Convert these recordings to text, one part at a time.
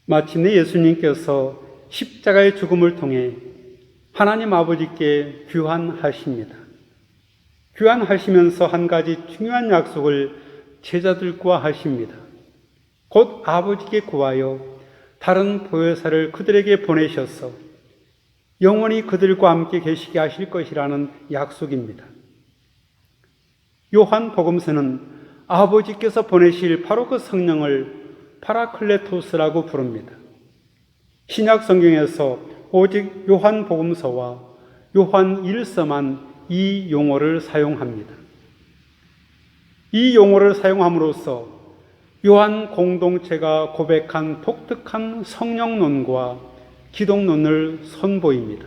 마침내 예수님께서 십자가의 죽음을 통해 하나님 아버지께 귀환하십니다. 귀환하시면서 한 가지 중요한 약속을 제자들과 하십니다. 곧 아버지께 구하여 다른 보혜사를 그들에게 보내셔서 영원히 그들과 함께 계시게 하실 것이라는 약속입니다. 요한복음서는 아버지께서 보내실 바로 그 성령을 파라클레토스라고 부릅니다. 신약 성경에서 오직 요한복음서와 요한 1서만 이 용어를 사용합니다. 이 용어를 사용함으로써 요한 공동체가 고백한 독특한 성령론과 기독론을 선보입니다.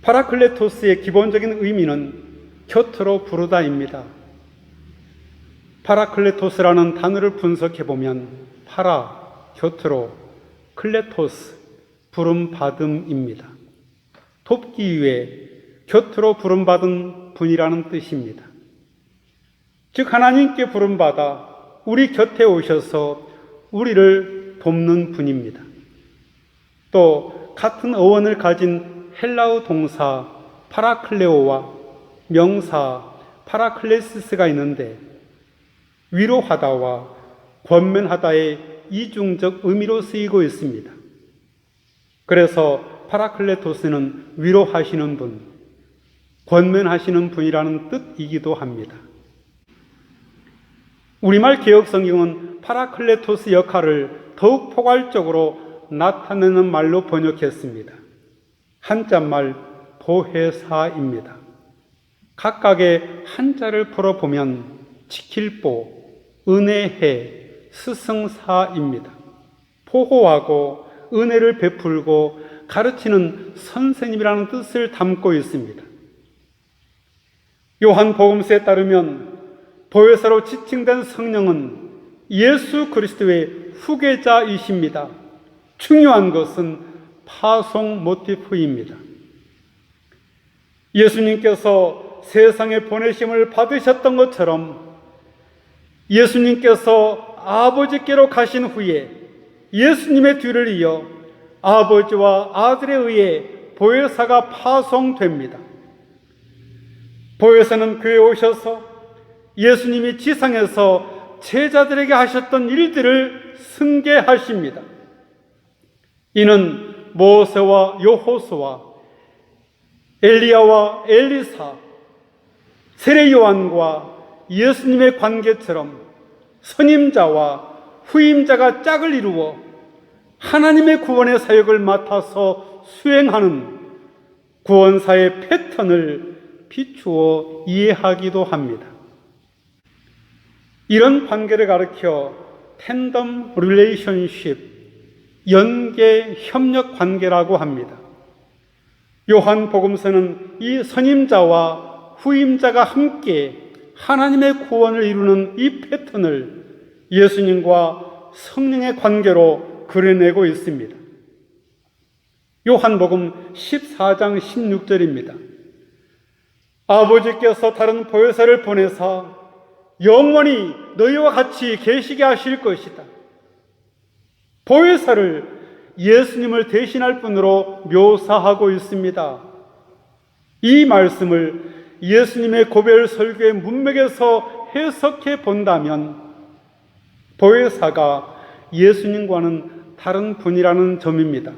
파라클레토스의 기본적인 의미는 곁으로 부르다입니다. 파라클레토스라는 단어를 분석해보면 파라, 곁으로, 클레토스, 부름받음입니다. 돕기 위해 곁으로 부름받은 분이라는 뜻입니다. 즉 하나님께 부름받아 우리 곁에 오셔서 우리를 돕는 분입니다. 또 같은 어원을 가진 헬라어 동사 파라클레오와 명사 파라클레시스가 있는데 위로하다와 권면하다의 이중적 의미로 쓰이고 있습니다. 그래서 파라클레토스는 위로하시는 분, 권면하시는 분이라는 뜻이기도 합니다. 우리말 개역성경은 파라클레토스 역할을 더욱 포괄적으로 나타내는 말로 번역했습니다. 한자말 보혜사입니다. 각각의 한자를 풀어보면 지킬보, 은혜해, 스승사입니다. 보호하고 은혜를 베풀고 가르치는 선생님이라는 뜻을 담고 있습니다. 요한복음서에 따르면 보혜사로 지칭된 성령은 예수 그리스도의 후계자이십니다. 중요한 것은 파송 모티프입니다. 예수님께서 세상에 보내심을 받으셨던 것처럼 예수님께서 아버지께로 가신 후에 예수님의 뒤를 이어 아버지와 아들에 의해 보혜사가 파송됩니다. 보혜사는 교회에 오셔서 예수님이 지상에서 제자들에게 하셨던 일들을 승계하십니다. 이는 모세와 여호수아, 엘리야와 엘리사, 세례 요한과 예수님의 관계처럼 선임자와 후임자가 짝을 이루어 하나님의 구원의 사역을 맡아서 수행하는 구원사의 패턴을 비추어 이해하기도 합니다. 이런 관계를 가리켜 텐덤 릴레이션십, 연계 협력 관계라고 합니다. 요한복음서는 이 선임자와 후임자가 함께 하나님의 구원을 이루는 이 패턴을 예수님과 성령의 관계로 그려내고 있습니다. 요한복음 14장 16절입니다. 아버지께서 다른 보혜사를 보내사 영원히 너희와 같이 계시게 하실 것이다. 보혜사를 예수님을 대신할 분으로 묘사하고 있습니다. 이 말씀을 예수님의 고별 설교의 문맥에서 해석해 본다면 보혜사가 예수님과는 다른 분이라는 점입니다.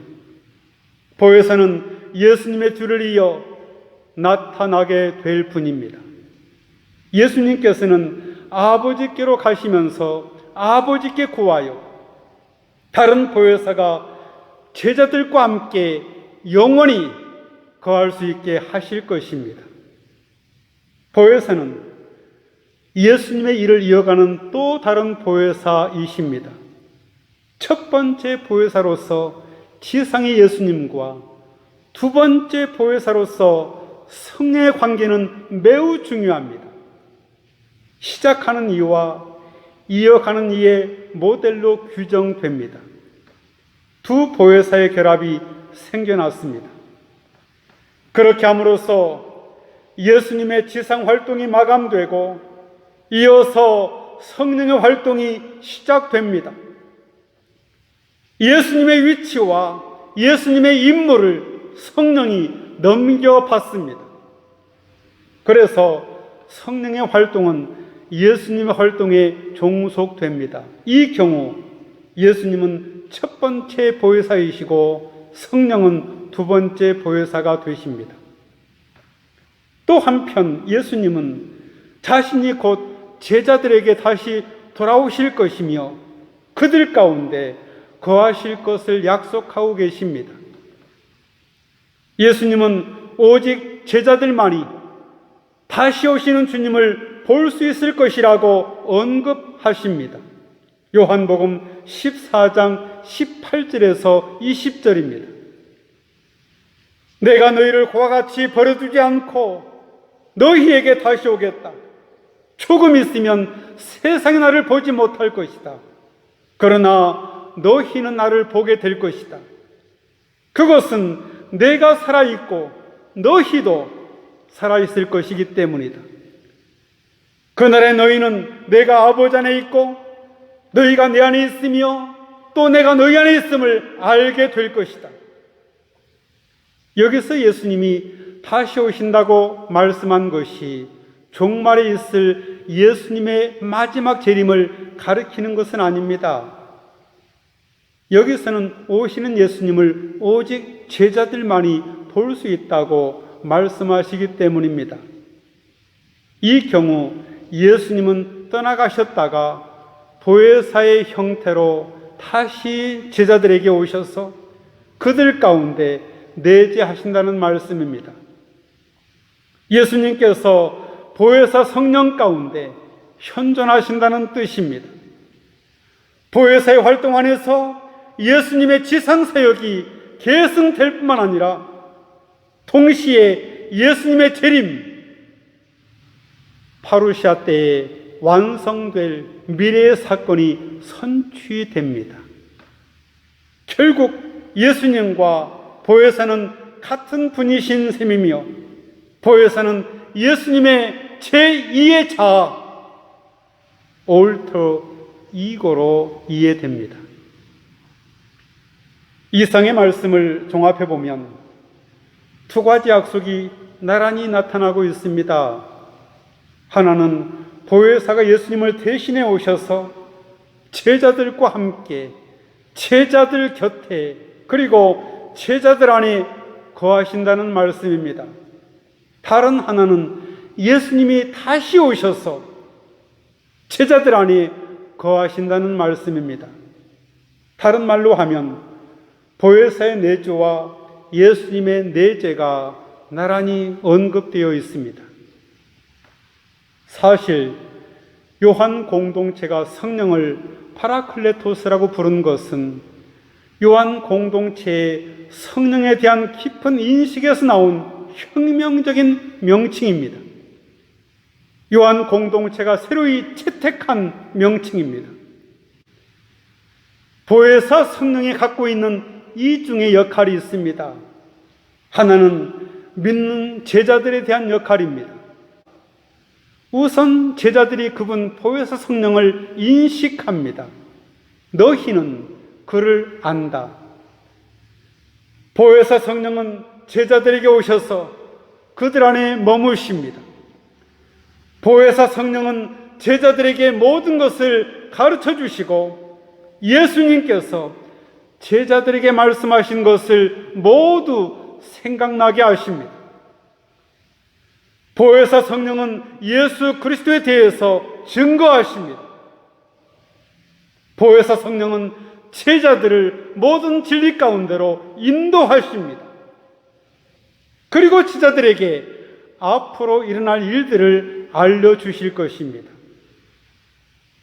보혜사는 예수님의 뒤를 이어 나타나게 될 분입니다. 예수님께서는 아버지께로 가시면서 아버지께 구하여 다른 보혜사가 제자들과 함께 영원히 거할 수 있게 하실 것입니다. 보혜사는 예수님의 일을 이어가는 또 다른 보혜사이십니다. 첫 번째 보혜사로서 지상의 예수님과 두 번째 보혜사로서 성령의 관계는 매우 중요합니다. 시작하는 이와 이어가는 이의 모델로 규정됩니다. 두 보혜사의 결합이 생겨났습니다. 그렇게 함으로써 예수님의 지상 활동이 마감되고 이어서 성령의 활동이 시작됩니다. 예수님의 위치와 예수님의 임무를 성령이 넘겨받습니다. 그래서 성령의 활동은 예수님의 활동에 종속됩니다. 이 경우 예수님은 첫 번째 보혜사이시고 성령은 두 번째 보혜사가 되십니다. 또 한편 예수님은 자신이 곧 제자들에게 다시 돌아오실 것이며 그들 가운데 거하실 것을 약속하고 계십니다. 예수님은 오직 제자들만이 다시 오시는 주님을 볼 수 있을 것이라고 언급하십니다. 요한복음 14장 18절에서 20절입니다. 내가 너희를 그와 같이 버려두지 않고 너희에게 다시 오겠다. 조금 있으면 세상이 나를 보지 못할 것이다. 그러나 너희는 나를 보게 될 것이다. 그것은 내가 살아있고 너희도 살아있을 것이기 때문이다. 그날에 너희는 내가 아버지 안에 있고 너희가 내 안에 있으며 또 내가 너희 안에 있음을 알게 될 것이다. 여기서 예수님이 다시 오신다고 말씀한 것이 종말에 있을 예수님의 마지막 재림을 가리키는 것은 아닙니다. 여기서는 오시는 예수님을 오직 제자들만이 볼 수 있다고 말씀하시기 때문입니다. 이 경우 예수님은 떠나가셨다가 보혜사의 형태로 다시 제자들에게 오셔서 그들 가운데 내재하신다는 말씀입니다. 예수님께서 보혜사 성령 가운데 현존하신다는 뜻입니다. 보혜사의 활동 안에서 예수님의 지상사역이 계승될 뿐만 아니라 동시에 예수님의 재림, 파루시아 때에 완성될 미래의 사건이 선취됩니다. 결국 예수님과 보혜사는 같은 분이신 셈이며 보혜사는 예수님의 제2의 자아, 올터 이고로 이해됩니다. 이상의 말씀을 종합해 보면 두 가지 약속이 나란히 나타나고 있습니다. 하나는 보혜사가 예수님을 대신해 오셔서 제자들과 함께 제자들 곁에 그리고 제자들 안에 거하신다는 말씀입니다. 다른 하나는 예수님이 다시 오셔서 제자들 안에 거하신다는 말씀입니다. 다른 말로 하면 보혜사의 내주와 예수님의 내재가 나란히 언급되어 있습니다. 사실 요한 공동체가 성령을 파라클레토스라고 부른 것은 요한 공동체의 성령에 대한 깊은 인식에서 나온 혁명적인 명칭입니다. 요한 공동체가 새로이 채택한 명칭입니다. 보혜사 성령이 갖고 있는 이중의 역할이 있습니다. 하나는 믿는 제자들에 대한 역할입니다. 우선 제자들이 그분 보혜사 성령을 인식합니다. 너희는 그를 안다. 보혜사 성령은 제자들에게 오셔서 그들 안에 머무십니다. 보혜사 성령은 제자들에게 모든 것을 가르쳐 주시고 예수님께서 제자들에게 말씀하신 것을 모두 생각나게 하십니다. 보혜사 성령은 예수 그리스도에 대해서 증거하십니다. 보혜사 성령은 제자들을 모든 진리 가운데로 인도하십니다. 그리고 제자들에게 앞으로 일어날 일들을 알려주실 것입니다.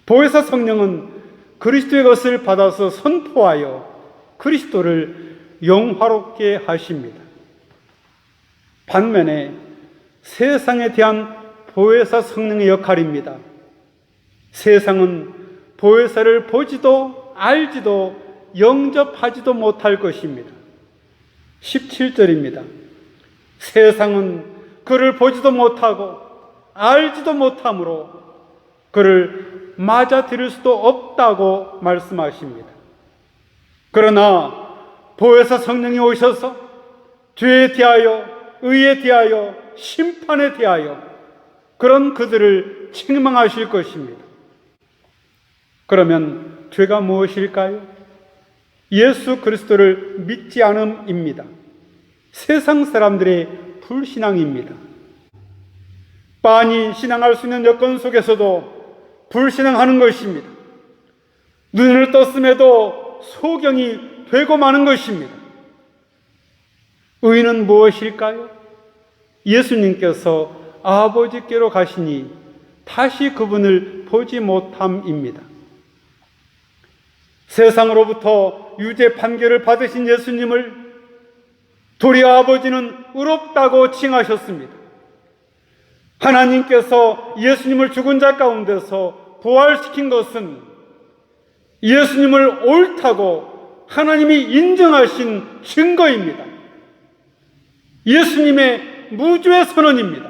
보혜사 성령은 그리스도의 것을 받아서 선포하여 그리스도를 영화롭게 하십니다. 반면에 세상에 대한 보혜사 성령의 역할입니다. 세상은 보혜사를 보지도 알지도 영접하지도 못할 것입니다. 17절입니다. 세상은 그를 보지도 못하고 알지도 못하므로 그를 맞아들일 수도 없다고 말씀하십니다. 그러나 보혜사 성령이 오셔서 죄에 대하여, 의에 대하여, 심판에 대하여 그런 그들을 책망하실 것입니다. 그러면 죄가 무엇일까요? 예수 그리스도를 믿지 않음입니다. 세상 사람들의 불신앙입니다. 빤히 신앙할 수 있는 여건 속에서도 불신앙하는 것입니다. 눈을 떴음에도 소경이 되고 마는 것입니다. 의인은 무엇일까요? 예수님께서 아버지께로 가시니 다시 그분을 보지 못함입니다. 세상으로부터 유죄 판결을 받으신 예수님을 도리어 아버지는 의롭다고 칭하셨습니다. 하나님께서 예수님을 죽은 자 가운데서 부활시킨 것은 예수님을 옳다고 하나님이 인정하신 증거입니다. 예수님의 무죄 선언입니다.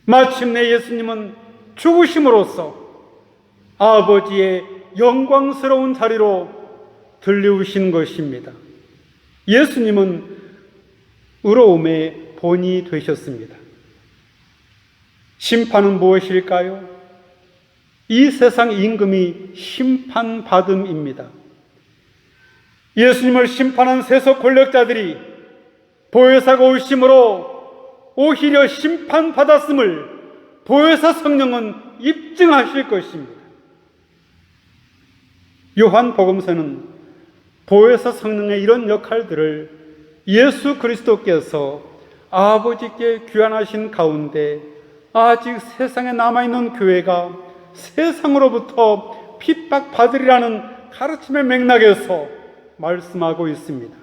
마침내 예수님은 죽으심으로써 아버지의 영광스러운 자리로 들려오신 것입니다. 예수님은 의로움의 본이 되셨습니다. 심판은 무엇일까요? 이 세상 임금이 심판받음입니다. 예수님을 심판한 세속 권력자들이 보혜사가 오심으로 오히려 심판받았음을 보혜사 성령은 입증하실 것입니다. 요한복음서는 보혜사 성령의 이런 역할들을 예수 그리스도께서 아버지께 귀환하신 가운데 아직 세상에 남아있는 교회가 세상으로부터 핍박받으리라는 가르침의 맥락에서 말씀하고 있습니다.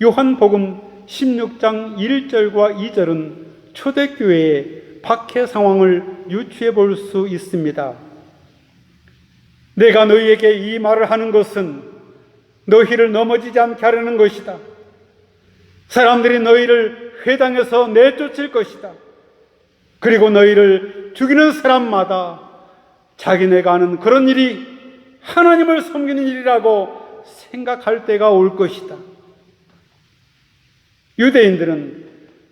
요한복음 16장 1절과 2절은 초대교회의 박해 상황을 유추해 볼 수 있습니다. 내가 너희에게 이 말을 하는 것은 너희를 넘어지지 않게 하려는 것이다. 사람들이 너희를 회당에서 내쫓을 것이다. 그리고 너희를 죽이는 사람마다 자기네가 하는 그런 일이 하나님을 섬기는 일이라고 생각할 때가 올 것이다. 유대인들은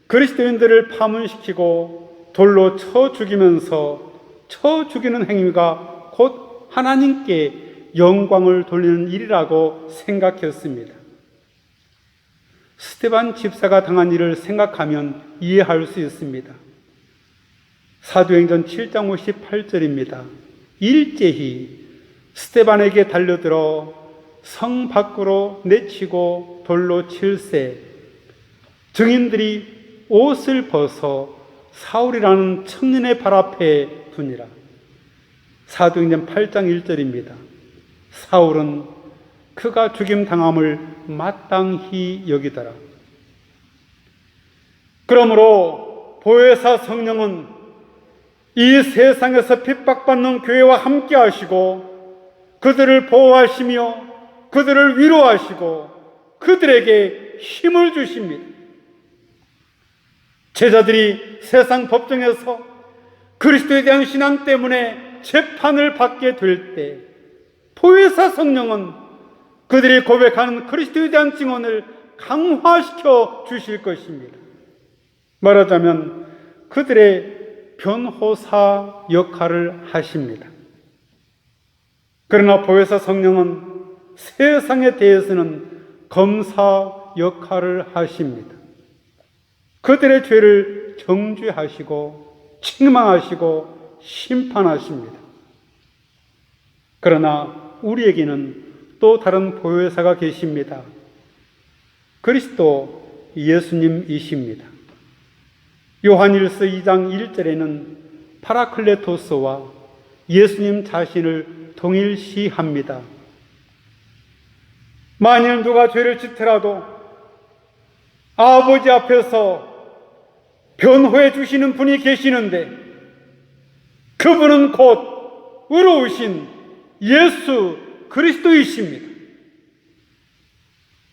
그리스도인들을 파문시키고 돌로 쳐 죽이면서 쳐 죽이는 행위가 곧 하나님께 영광을 돌리는 일이라고 생각했습니다. 스데반 집사가 당한 일을 생각하면 이해할 수 있습니다. 사도행전 7장 58절입니다. 일제히 스데반에게 달려들어 성 밖으로 내치고 돌로 칠세 증인들이 옷을 벗어 사울이라는 청년의 발 앞에 두니라. 사도행전 8장 1절입니다. 사울은 그가 죽임 당함을 마땅히 여기더라. 그러므로 보혜사 성령은 이 세상에서 핍박받는 교회와 함께 하시고 그들을 보호하시며 그들을 위로하시고 그들에게 힘을 주십니다. 제자들이 세상 법정에서 그리스도에 대한 신앙 때문에 재판을 받게 될 때 보혜사 성령은 그들이 고백하는 그리스도에 대한 증언을 강화시켜 주실 것입니다. 말하자면 그들의 변호사 역할을 하십니다. 그러나 보혜사 성령은 세상에 대해서는 검사 역할을 하십니다. 그들의 죄를 정죄하시고 책망하시고 심판하십니다. 그러나 우리에게는 또 다른 보혜사가 계십니다. 그리스도 예수님이십니다. 요한일서 2장 1절에는 파라클레토스와 예수님 자신을 동일시합니다. 만일 누가 죄를 짓더라도 아버지 앞에서 변호해 주시는 분이 계시는데 그분은 곧 의로우신 예수 그리스도이십니다.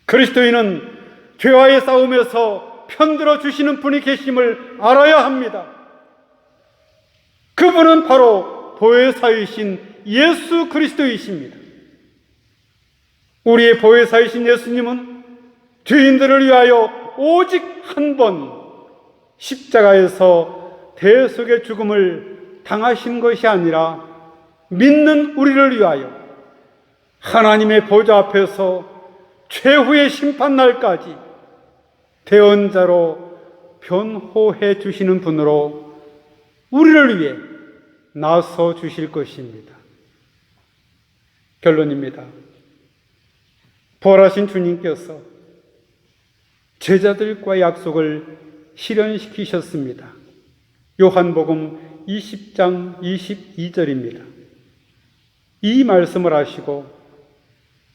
그리스도인은 죄와의 싸움에서 편들어 주시는 분이 계심을 알아야 합니다. 그분은 바로 보혜사이신 예수 그리스도이십니다. 우리의 보혜사이신 예수님은 죄인들을 위하여 오직 한 번 십자가에서 대속의 죽음을 당하신 것이 아니라 믿는 우리를 위하여 하나님의 보좌 앞에서 최후의 심판날까지 대언자로 변호해 주시는 분으로 우리를 위해 나서 주실 것입니다. 결론입니다. 부활하신 주님께서 제자들과 약속을 실현시키셨습니다. 요한복음 20장 22절입니다. 이 말씀을 하시고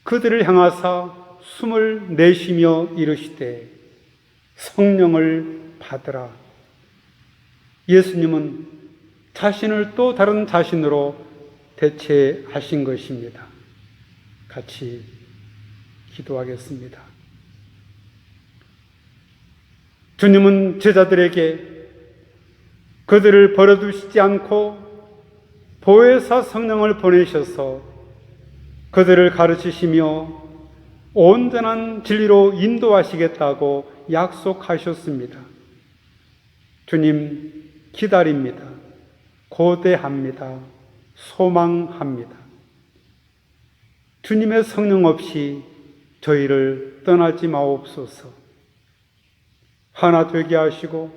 그들을 향하사 숨을 내쉬며 이르시되 성령을 받으라. 예수님은 자신을 또 다른 자신으로 대체하신 것입니다. 같이 기도하겠습니다. 주님은 제자들에게 그들을 버려두시지 않고 보혜사 성령을 보내셔서 그들을 가르치시며 온전한 진리로 인도하시겠다고 약속하셨습니다. 주님 기다립니다. 고대합니다. 소망합니다. 주님의 성령 없이 저희를 떠나지 마옵소서. 하나 되게 하시고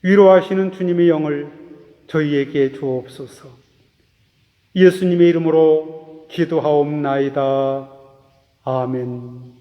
위로하시는 주님의 영을 저희에게 주옵소서. 예수님의 이름으로 기도하옵나이다. 아멘.